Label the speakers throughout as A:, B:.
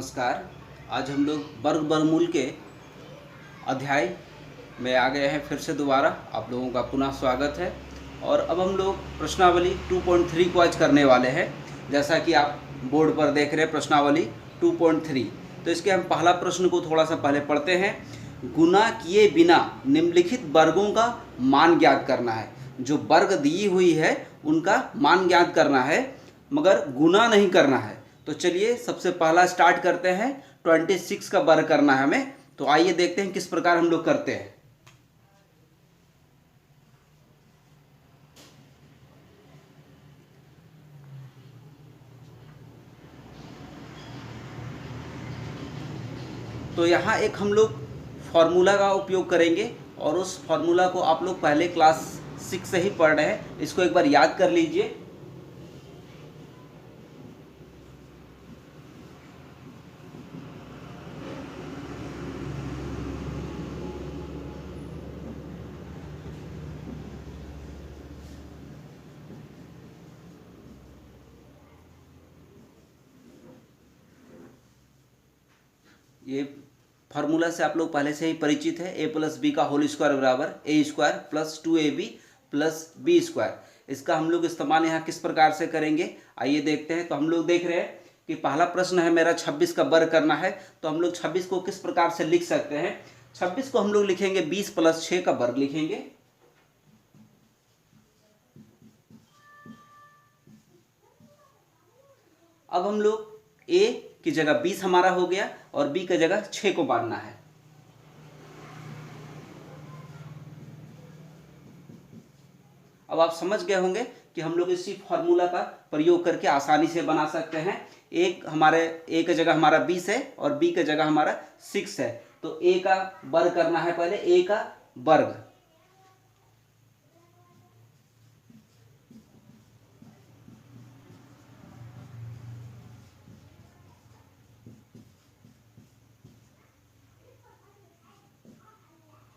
A: नमस्कार। आज हम लोग वर्ग वर्गमूल के अध्याय में आ गए हैं। फिर से दोबारा आप लोगों का पुनः स्वागत है। और अब हम लोग प्रश्नावली 2.3 को आज करने वाले हैं। जैसा कि आप बोर्ड पर देख रहे हैं प्रश्नावली 2.3। तो इसके हम पहला प्रश्न को थोड़ा सा पहले पढ़ते हैं। गुना किए बिना निम्नलिखित वर्गों का मान ज्ञात करना है। जो वर्ग दी हुई है उनका मान ज्ञात करना है, मगर गुना नहीं करना है। तो चलिए सबसे पहला स्टार्ट करते हैं। 26 का वर्ग करना है हमें। तो आइए देखते हैं किस प्रकार हम लोग करते हैं। तो यहाँ एक हम लोग फॉर्मूला का उपयोग करेंगे और उस फॉर्मूला को आप लोग पहले क्लास 6 से ही पढ़ रहे हैं। इसको एक बार याद कर लीजिए। ये फार्मूला से आप लोग पहले से ही परिचित है। ए प्लस बी का होल स्क्वायर बराबर A square plus 2ab plus B square. इसका हम लोग इस्तेमाल यहाँ किस प्रकार से करेंगे आइए देखते हैं। तो हम लोग देख रहे हैं कि पहला प्रश्न है मेरा 26 का वर्ग करना है। तो हम लोग 26 को किस प्रकार से लिख सकते हैं। 26 को हम लोग लिखेंगे 20 प्लस 6 का वर्ग लिखेंगे। अब हम लोग a की जगह 20 हमारा हो गया और b की जगह 6 को बांधना है। अब आप समझ गए होंगे कि हम लोग इसी फॉर्मूला का प्रयोग करके आसानी से बना सकते हैं। एक हमारे a की जगह हमारा 20 है और b की जगह हमारा 6 है। तो a का वर्ग करना है, पहले a का वर्ग।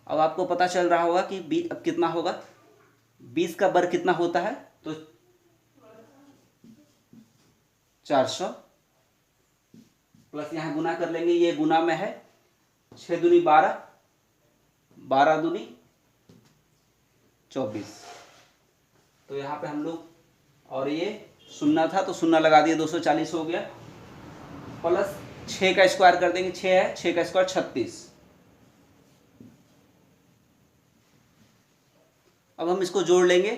A: अब आपको पता चल रहा होगा कि अब कितना होगा। 20 का वर्ग कितना होता है, तो 400 प्लस यहाँ गुना कर लेंगे। ये गुना में है 6 दूनी 12, 12 दूनी 24। तो यहाँ पे हम लोग, और ये शून्य था तो शून्य लगा दिए, 240 हो गया। प्लस 6 का स्क्वायर कर देंगे, 6 है, 6 का स्क्वायर 36। अब हम इसको जोड़ लेंगे।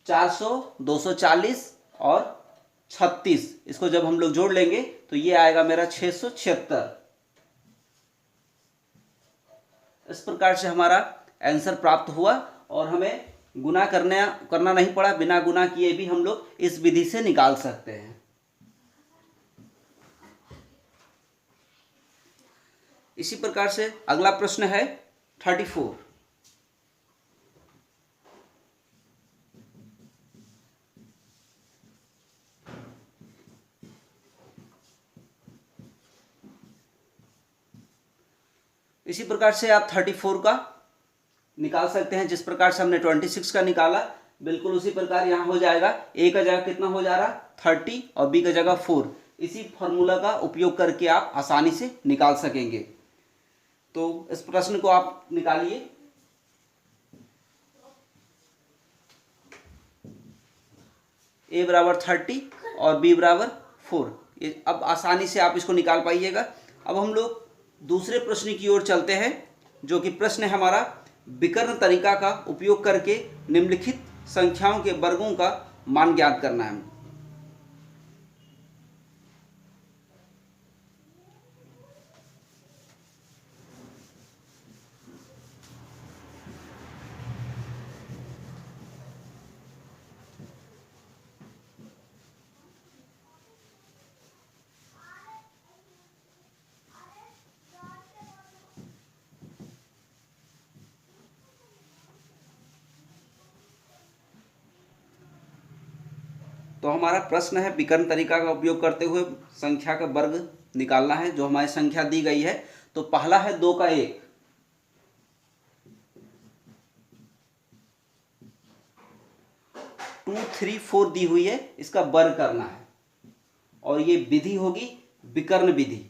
A: 400, 240 और 36, इसको जब हम लोग जोड़ लेंगे तो ये आएगा मेरा 676। इस प्रकार से हमारा आंसर प्राप्त हुआ और हमें गुना करना नहीं पड़ा। बिना गुना किए भी हम लोग इस विधि से निकाल सकते हैं। इसी प्रकार से अगला प्रश्न है 34। इसी प्रकार से आप 34 का निकाल सकते हैं। जिस प्रकार से हमने 26 का निकाला, बिल्कुल उसी प्रकार यहाँ हो जाएगा। ए का जगह कितना हो जा रहा 30 और बी का जगह 4। इसी फॉर्मूला का उपयोग करके आप आसानी से निकाल सकेंगे। तो इस प्रश्न को आप निकालिए। ए बराबर 30 और बी बराबर 4। अब आसानी से आप इसको निकाल पाइएगा। अब हम लोग दूसरे प्रश्न की ओर चलते हैं, जो कि प्रश्न है हमारा विकर्ण तरीका का उपयोग करके निम्नलिखित संख्याओं के वर्गों का मान ज्ञात करना है। तो हमारा प्रश्न है विकर्ण तरीका का उपयोग करते हुए संख्या का वर्ग निकालना है। जो हमारी संख्या दी गई है, तो पहला है 2 का 1, 2, 3, 4 दी हुई है, इसका वर्ग करना है। और ये विधि होगी विकर्ण विधि।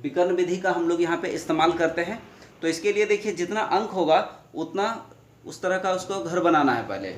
A: विकर्ण विधि का हम लोग यहाँ पे इस्तेमाल करते हैं। तो इसके लिए देखिए जितना अंक होगा उतना उस तरह का उसको घर बनाना है पहले।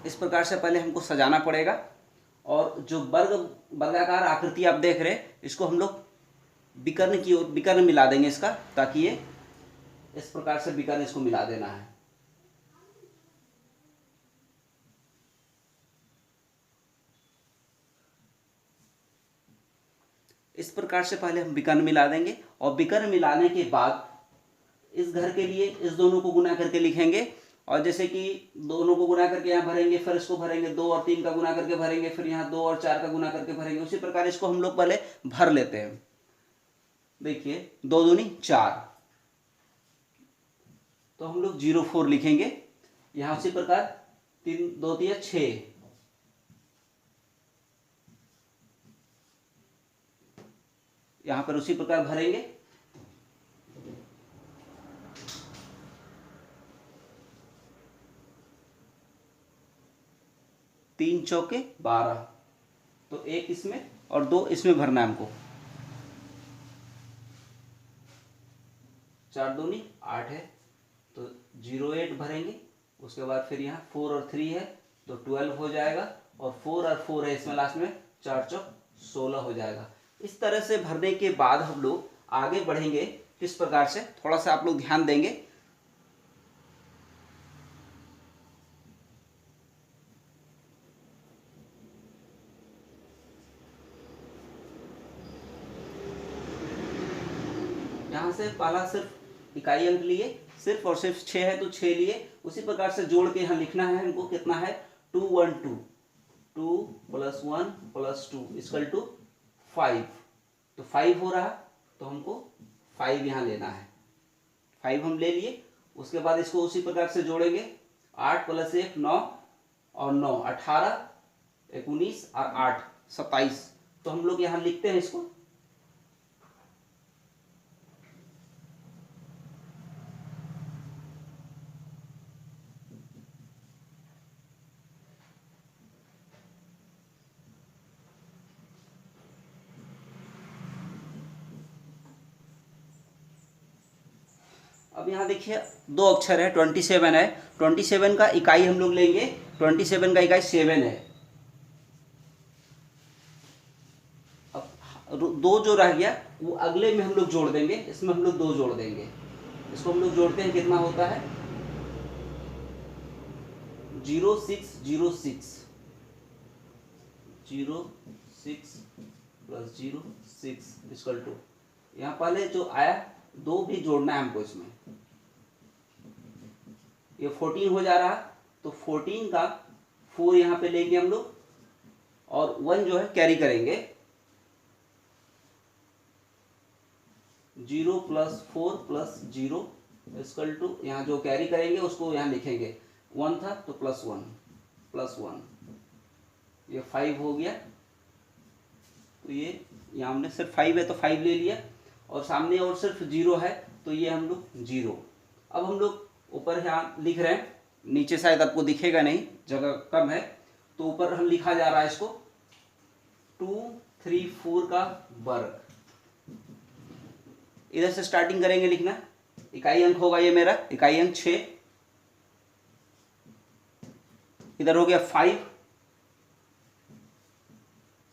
A: इस प्रकार से पहले हमको सजाना पड़ेगा। और जो वर्गाकार आकृति आप देख रहे हैं इसको हम लोग विकर्ण की ओर विकर्ण मिला देंगे इसका, ताकि ये इस प्रकार से विकर्ण इसको मिला देना है। इस प्रकार से पहले हम विकर्ण मिला देंगे और विकर्ण मिलाने के बाद इस घर के लिए इस दोनों को गुना करके लिखेंगे। और जैसे कि दोनों को गुना करके यहाँ भरेंगे, फिर इसको भरेंगे, 2 और 3 का गुना करके भरेंगे, फिर यहाँ 2 और 4 का गुना करके भरेंगे। उसी प्रकार इसको हम लोग पहले भर लेते हैं। देखिए 2 दूनी 4, तो हम लोग 0 4 लिखेंगे। यहाँ उसी प्रकार 3 2 3 6, यहाँ पर उसी प्रकार भरेंगे। 3 चौके 12, तो 1 इसमें और 2 इसमें भरना है हमको। 4 दूनी 8 है, तो 0 8 भरेंगे। उसके बाद फिर यहाँ 4 और 3 है तो 12 हो जाएगा, और 4 और 4 है इसमें लास्ट में, 4 चौक 16 हो जाएगा। इस तरह से भरने के बाद हम लोग आगे बढ़ेंगे। किस प्रकार से, थोड़ा सा आप लोग ध्यान देंगे। यहाँ से पहला सिर्फ इकाई अंक लिए, सिर्फ और सिर्फ 6 है तो 6 लिए। उसी प्रकार से जोड़ के यहाँ लिखना है हमको, कितना है 2 1 2, 2 + 1 + 2 = 5। तो 5 हो रहा, तो हमको 5 यहाँ लेना है। 5 हम ले लिए। उसके बाद इसको उसी प्रकार से जोड़ेंगे। 8 + 1 9, और 9 18, 19 और 8 27। तो हम लोग यहाँ लिखते हैं इसको। अब यहाँ देखिए 2 अक्षर है, 27 है। 27 का इकाई हम लोग लेंगे, 27 का इकाई 7 है। अब 2 जो रह गया वो अगले में हम लोग जोड़ देंगे, इसमें हम लोग 2 जोड़ देंगे। इसको हम लोग जोड़ते हैं, कितना होता है 0 6 0 6, 0 6 + 0 6 = यहाँ पहले जो आया 2 भी जोड़ना है हमको इसमें। ये 14 हो जा रहा, तो 14 का 4 यहाँ पे लेंगे हम लोग, और 1 जो है कैरी करेंगे। 0 + 4 + 0 = यहाँ जो कैरी करेंगे उसको यहाँ लिखेंगे। 1 था तो +1 +1, ये 5 हो गया। तो ये यहाँ हमने सिर्फ 5 है तो 5 ले लिया, और सामने और सिर्फ 0 है तो ये हम लोग 0। अब हम लोग ऊपर यहाँ लिख रहे हैं, नीचे शायद आपको दिखेगा नहीं, जगह कम है, तो ऊपर हम लिखा जा रहा है इसको 2 3 4 का वर्ग। इधर से स्टार्टिंग करेंगे लिखना। इकाई अंक होगा ये मेरा, इकाई अंक 6, इधर हो गया 5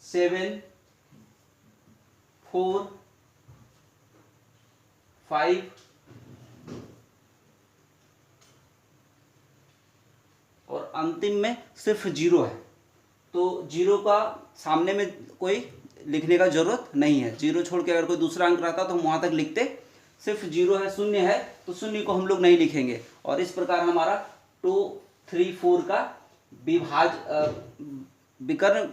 A: 7 4 5 और अंतिम में सिर्फ 0 है। तो 0 का सामने में कोई लिखने का जरूरत नहीं है। 0 छोड़ के अगर कोई दूसरा अंक रहता तो हम वहां तक लिखते। सिर्फ 0 है, शून्य है, तो शून्य को हम लोग नहीं लिखेंगे। और इस प्रकार हमारा 2 3 4 का विकर्ण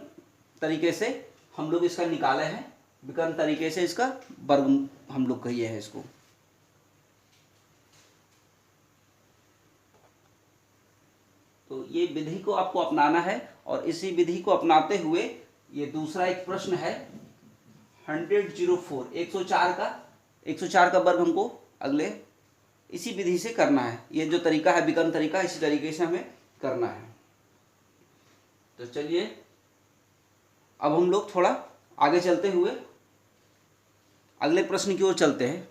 A: तरीके से हम लोग इसका निकाले हैं। विकर्ण तरीके से इसका वर्ग हम लोग कहिए हैं इसको। तो ये विधि को आपको अपनाना है और इसी विधि को अपनाते हुए ये दूसरा एक प्रश्न है 104 104 का वर्ग हमको अगले इसी विधि से करना है। ये जो तरीका है विकर्ण तरीका, इसी तरीके से हमें करना है। तो चलिए अब हम लोग थोड़ा आगे चलते हुए अगले प्रश्न की ओर चलते हैं।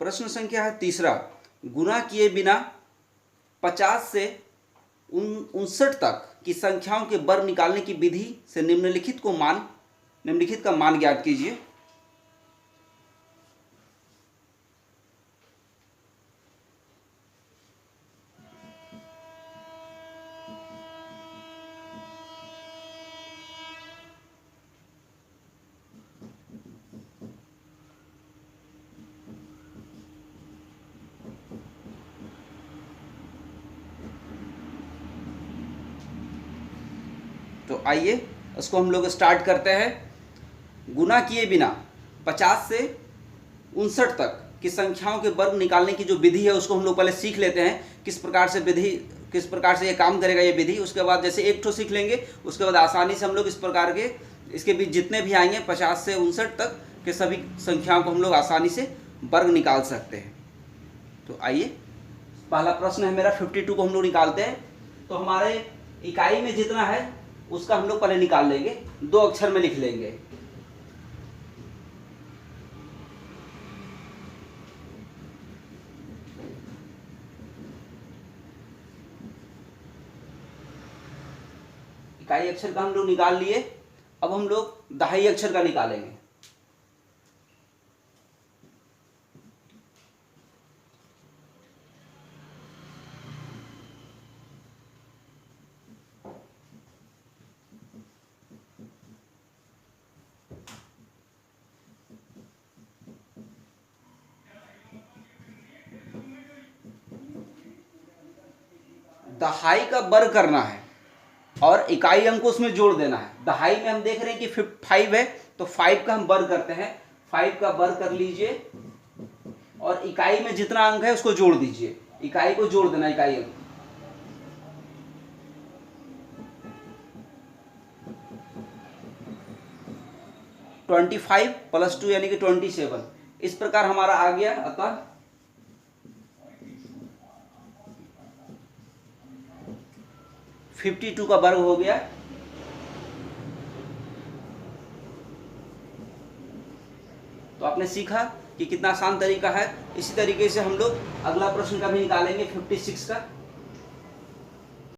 A: प्रश्न संख्या है तीसरा, गुणा किए बिना 50 से 59 तक की संख्याओं के वर्ग निकालने की विधि से निम्नलिखित का मान ज्ञात कीजिए। तो आइए उसको हम लोग स्टार्ट करते हैं। गुना किए बिना 50 से 59 तक की संख्याओं के वर्ग निकालने की जो विधि है उसको हम लोग पहले सीख लेते हैं, किस प्रकार से ये काम करेगा ये विधि। उसके बाद जैसे एक ठो सीख लेंगे, उसके बाद आसानी से हम लोग इस प्रकार के इसके बीच जितने भी आएंगे 50 से 59 तक के सभी संख्याओं को हम लोग आसानी से वर्ग निकाल सकते हैं। तो आइए पहला प्रश्न है मेरा 52 को हम लोग निकालते हैं। तो हमारे इकाई में जितना है उसका हम लोग पहले निकाल लेंगे, 2 अक्षर में लिख लेंगे। इकाई अक्षर का हम लोग निकाल लिए। अब हम लोग दहाई अक्षर का निकालेंगे। दहाई का वर्ग करना है और इकाई अंक उसमें जोड़ देना है। दहाई में हम देख रहे हैं कि 5 है, तो 5 का हम वर्ग करते हैं। 5 का वर्ग कर लीजिए और इकाई में जितना अंक है उसको जोड़ दीजिए। इकाई को जोड़ देना, इकाई अंक। तो 25 + 2 यानी कि 27। इस प्रकार हमारा आ गया। अतः 52 का वर्ग हो गया। तो आपने सीखा कि कितना आसान तरीका है। इसी तरीके से हम लोग अगला प्रश्न का भी निकालेंगे 56 का।